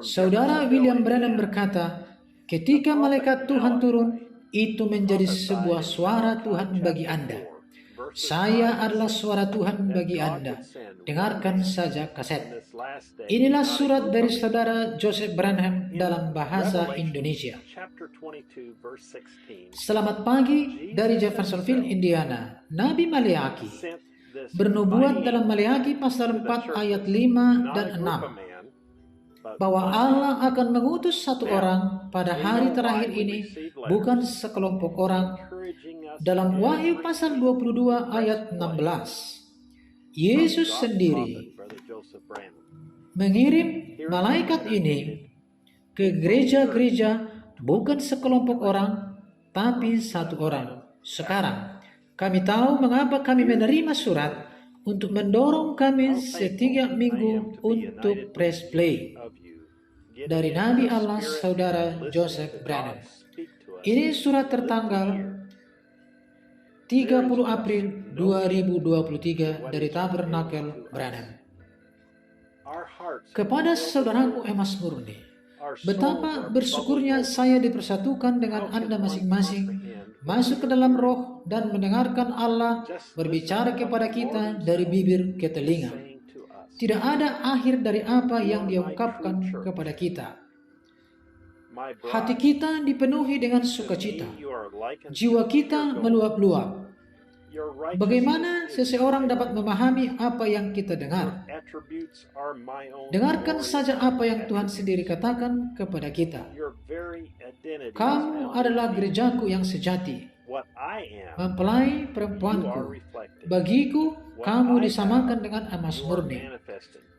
Saudara William Branham berkata, ketika malaikat Tuhan turun, itu menjadi sebuah suara Tuhan bagi Anda. Saya adalah suara Tuhan bagi Anda. Dengarkan saja kaset. Inilah surat dari saudara Joseph Branham dalam bahasa Indonesia. Selamat pagi dari Jeffersonville, Indiana. Nabi Maleaki bernubuat dalam Maleaki pasal 4 ayat 5 dan 6 bahwa Allah akan mengutus satu orang pada hari terakhir ini, bukan sekelompok orang. Dalam Wahyu pasal 22 ayat 16, Yesus sendiri mengirim malaikat ini ke gereja-gereja, bukan sekelompok orang, tapi satu orang. Sekarang, kami tahu mengapa kami menerima surat untuk mendorong kami setiap minggu untuk press play. Dari Nabi Allah Saudara Joseph Branham. Ini surat tertanggal 30 April 2023 dari Tabernakel Branham. Kepada saudaraku Emas Murni, betapa bersyukurnya saya dipersatukan dengan Anda masing-masing, masuk ke dalam roh dan mendengarkan Allah berbicara kepada kita dari bibir ke telinga. Tidak ada akhir dari apa yang Dia ungkapkan kepada kita. Hati kita dipenuhi dengan sukacita. Jiwa kita meluap-luap. Bagaimana seseorang dapat memahami apa yang kita dengar? Dengarkan saja apa yang Tuhan sendiri katakan kepada kita. Kamu adalah gerejaku yang sejati, mempelai perempuanku. Bagiku, kamu disamakan dengan emas murni.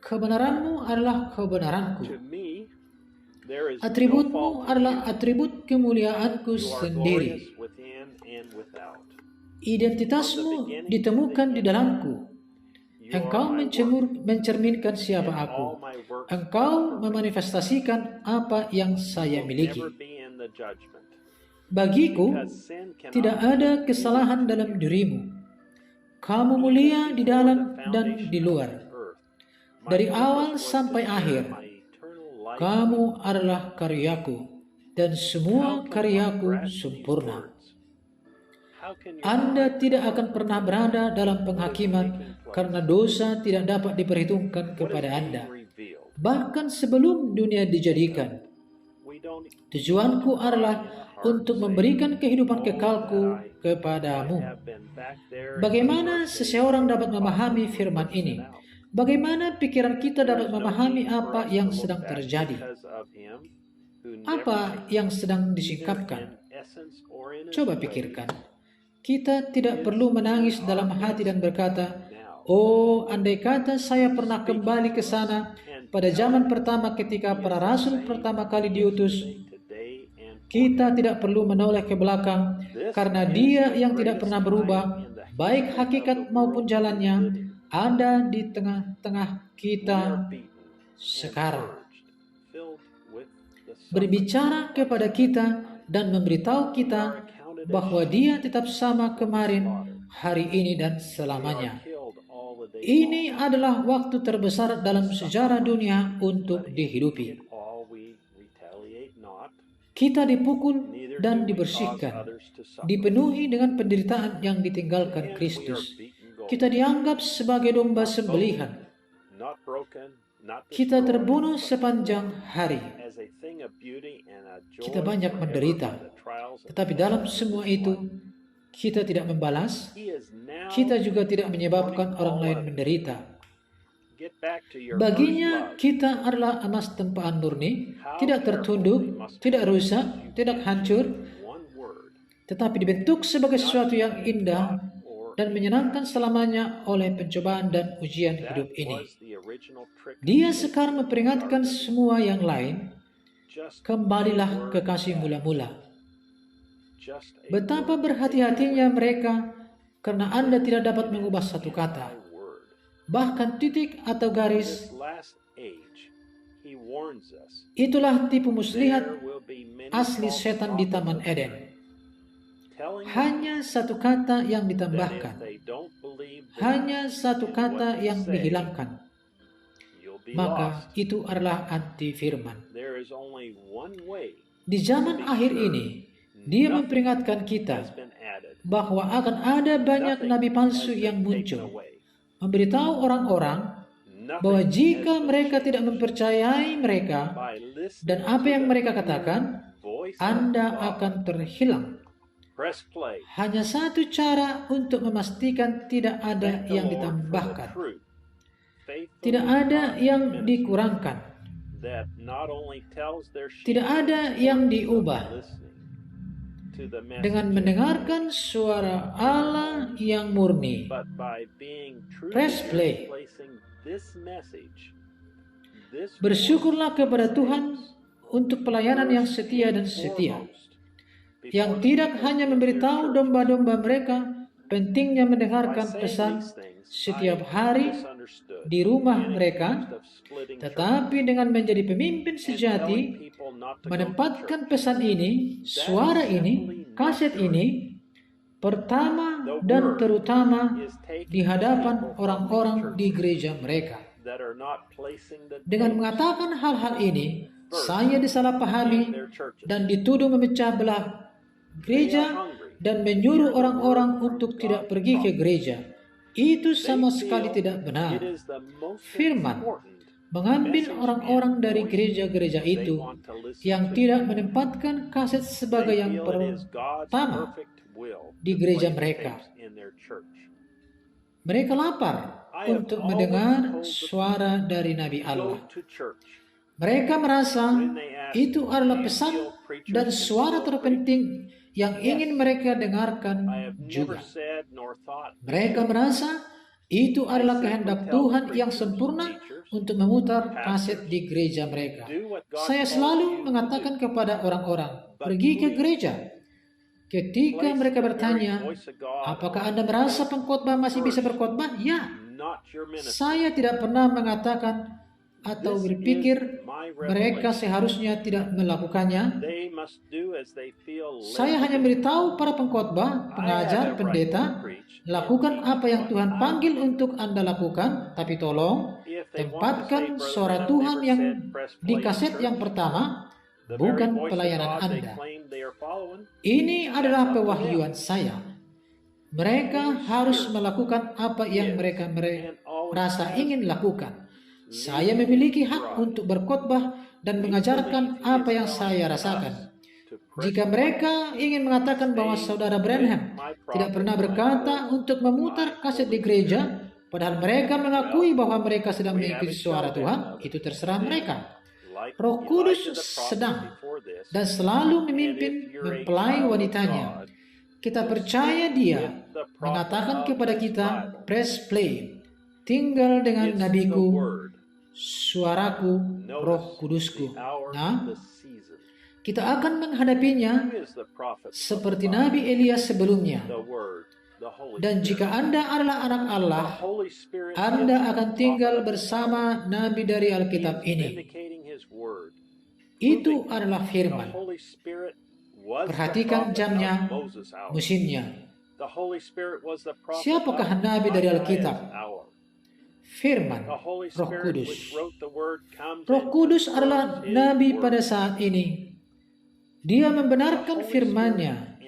Kebenaranmu adalah kebenaranku. Atributmu adalah atribut kemuliaanku sendiri. Identitasmu ditemukan di dalamku. Engkau mencerminkan siapa aku. Engkau memanifestasikan apa yang saya miliki. Bagiku, tidak ada kesalahan dalam dirimu. Kamu mulia di dalam dan di luar. Dari awal sampai akhir, kamu adalah karyaku, dan semua karyaku sempurna. Anda tidak akan pernah berada dalam penghakiman karena dosa tidak dapat diperhitungkan kepada Anda. Bahkan sebelum dunia dijadikan, tujuanku adalah untuk memberikan kehidupan kekalku kepadamu. Bagaimana seseorang dapat memahami firman ini? Bagaimana pikiran kita dapat memahami apa yang sedang terjadi? Apa yang sedang disingkapkan? Coba pikirkan. Kita tidak perlu menangis dalam hati dan berkata, "Oh, andai kata saya pernah kembali ke sana pada zaman pertama ketika para rasul pertama kali diutus." Kita tidak perlu menoleh ke belakang karena Dia yang tidak pernah berubah, baik hakikat maupun jalannya, ada di tengah-tengah kita sekarang. Berbicara kepada kita dan memberitahu kita bahwa Dia tetap sama kemarin, hari ini, dan selamanya. Ini adalah waktu terbesar dalam sejarah dunia untuk dihidupi. Kita dipukul dan dibersihkan, dipenuhi dengan penderitaan yang ditinggalkan Kristus. Kita dianggap sebagai domba sembelihan. Kita terbunuh sepanjang hari. Kita banyak menderita. Tetapi dalam semua itu, kita tidak membalas. Kita juga tidak menyebabkan orang lain menderita. Baginya, kita adalah emas tempaan murni, tidak tertunduk, tidak rusak, tidak hancur, tetapi dibentuk sebagai sesuatu yang indah dan menyenangkan selamanya oleh pencobaan dan ujian hidup ini. Dia sekarang memperingatkan semua yang lain, kembalilah ke kasih mula-mula. Betapa berhati-hatinya mereka karena Anda tidak dapat mengubah satu kata, bahkan titik atau garis. Itulah tipu muslihat asli setan di Taman Eden. Hanya satu kata yang ditambahkan, hanya satu kata yang dihilangkan. maka itu adalah anti firman. Di zaman akhir ini, dia memperingatkan kita bahwa akan ada banyak nabi palsu yang muncul, memberitahu orang-orang bahwa jika mereka tidak mempercayai mereka dan apa yang mereka katakan, Anda akan terhilang. Hanya satu cara untuk memastikan tidak ada yang ditambahkan, tidak ada yang dikurangkan, tidak ada yang diubah. Dengan mendengarkan suara Allah yang murni. Press play. Bersyukurlah kepada Tuhan untuk pelayanan yang setia dan setia, yang tidak hanya memberitahu domba-domba mereka pentingnya mendengarkan pesan setiap hari di rumah mereka, tetapi dengan menjadi pemimpin sejati, menempatkan pesan ini, suara ini, kaset ini, pertama dan terutama di hadapan orang-orang di gereja mereka. Dengan mengatakan hal-hal ini, saya disalahpahami dan dituduh memecah belah gereja dan menyuruh orang-orang untuk tidak pergi ke gereja. Itu sama sekali tidak benar. Firman mengambil orang-orang dari gereja-gereja itu yang tidak menempatkan kaset sebagai yang pertama di gereja mereka. Mereka lapar untuk mendengar suara dari Nabi Allah. Mereka merasa itu adalah pesan dan suara terpenting yang ingin mereka dengarkan juga. Mereka merasa itu adalah kehendak Tuhan yang sempurna untuk memutar kaset di gereja mereka. Saya selalu mengatakan kepada orang-orang, pergi ke gereja. Ketika mereka bertanya, apakah Anda merasa pengkhotbah masih bisa berkhotbah? Ya. Saya tidak pernah mengatakan atau berpikir mereka seharusnya tidak melakukannya. Saya hanya beritahu para pengkhotbah, pengajar, pendeta, lakukan apa yang Tuhan panggil untuk Anda lakukan, tapi tolong tempatkan suara Tuhan yang di kaset yang pertama, bukan pelayanan Anda. Ini adalah pewahyuan saya. Mereka harus melakukan apa yang mereka merasa ingin lakukan. Saya memiliki hak untuk berkhotbah dan mengajarkan apa yang saya rasakan. Jika mereka ingin mengatakan bahwa saudara Branham tidak pernah berkata untuk memutar kaset di gereja, padahal mereka mengakui bahwa mereka sedang mengikuti suara Tuhan, itu terserah mereka. Roh Kudus sedang dan selalu memimpin mempelai wanitanya. Kita percaya Dia mengatakan kepada kita, press play, tinggal dengan nabiku, suaraku, Roh Kudusku. Nah, kita akan menghadapinya seperti Nabi Elias sebelumnya. Dan jika Anda adalah anak Allah, Anda akan tinggal bersama Nabi dari Alkitab ini. Itu adalah firman. Perhatikan jamnya, musimnya. Siapakah Nabi dari Alkitab? Firman, Roh Kudus. Roh Kudus adalah Nabi pada saat ini. Dia membenarkan firman-Nya,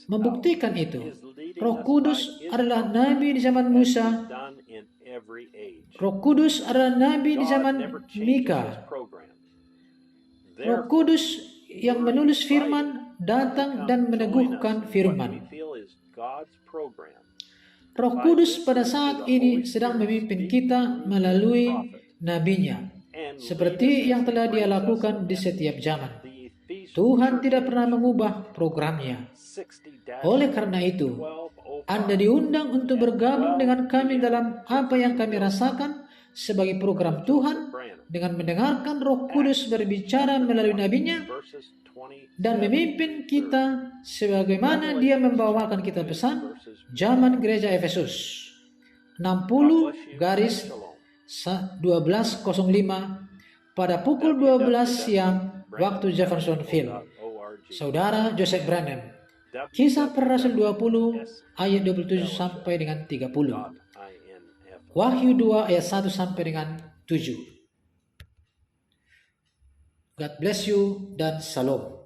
membuktikan itu. Roh Kudus adalah Nabi di zaman Musa. Roh Kudus adalah Nabi di zaman Mika. Roh Kudus yang menulis firman datang dan meneguhkan firman. Roh Kudus pada saat ini sedang memimpin kita melalui nabinya, seperti yang telah Dia lakukan di setiap zaman. Tuhan tidak pernah mengubah programnya. Oleh karena itu, Anda diundang untuk bergabung dengan kami dalam apa yang kami rasakan sebagai program Tuhan dengan mendengarkan Roh Kudus berbicara melalui nabinya dan memimpin kita sebagaimana Dia membawakan kita pesan zaman gereja Efesus 60/1205 pada pukul 12 siang waktu Jeffersonville. Saudara Joseph Branham. Kisah Para Rasul 20 ayat 27 sampai dengan 30. Wahyu 2 ayat 1 sampai dengan 7. God bless you dan Shalom.